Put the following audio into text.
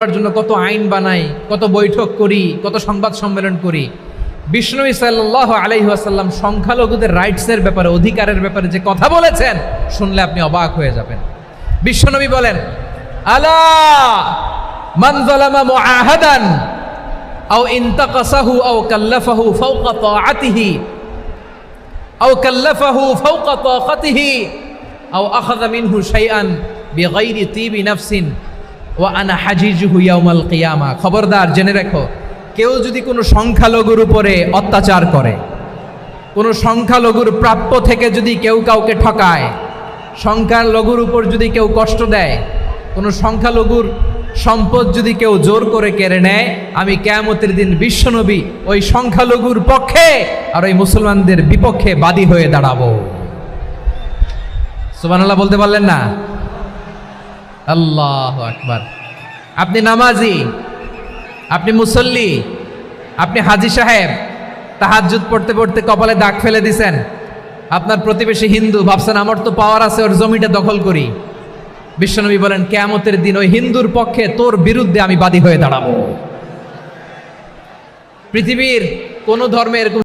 করার জন্য কত আইন বানাই, কত বৈঠক করি, কত সংবাদ সম্মেলন করি। বিষ্ণু সাল্লাল্লাহু আলাইহি ওয়াসাল্লাম সংখ্যালঘুদের রাইটসের ব্যাপারে, অধিকারের ব্যাপারে যে কথা বলেছেন, শুনলে আপনি অবাক হয়ে যাবেন। বিশ্বনবী বলেন, আলা মান যালামা মুআহাদান আও ইনতাকাসাহু আও কাল্লাফাহু ফাওকা তাআতিহি আও কাল্লাফাহু ফাওকা তাকাতিহি আও আখাযা মিনহু শাইআন বিগাইরি তিবি নাফসিন ওয়া আনা হাজিজুহু ইয়াউমাল কিয়ামা। খবরদার, জেনে রেখো, কেউ যদি কোনো সংখ্যালঘুর উপরে অত্যাচার করে, কোনো সংখ্যালঘুর প্রাপ্য থেকে যদি কেউ কাউকে ঠকায়, সংখ্যালঘুর উপর যদি কেউ কষ্ট দেয়, কোনো সংখ্যালঘুর সম্পদ যদি কেউ জোর করে কেড়ে নেয়, আমি কিয়ামতের দিন বিশ্বনবী ওই সংখ্যালঘুর পক্ষে আর ওই মুসলমানদের বিপক্ষে বাদী হয়ে দাঁড়াবো। সুবহানাল্লাহ বলতে পারলেন না? আল্লাহু আকবার। আপনি নামাজি, আপনি মুসল্লি, আপনি হাজী সাহেব, তাহাজ্জুদ পড়তে পড়তে কপালে দাগ ফেলে দিছেন, আপনার প্রতিবেশী হিন্দু, ভাবছেন আমার তো পাওয়ার আছে, ওর জমিটা দখল করি। বিশ্বনবী বলেন, কিয়ামতের দিন ওই হিন্দুর পক্ষে তোর বিরুদ্ধে আমি বাদী হয়ে দাঁড়াবো। পৃথিবীর কোন ধর্মে এরকম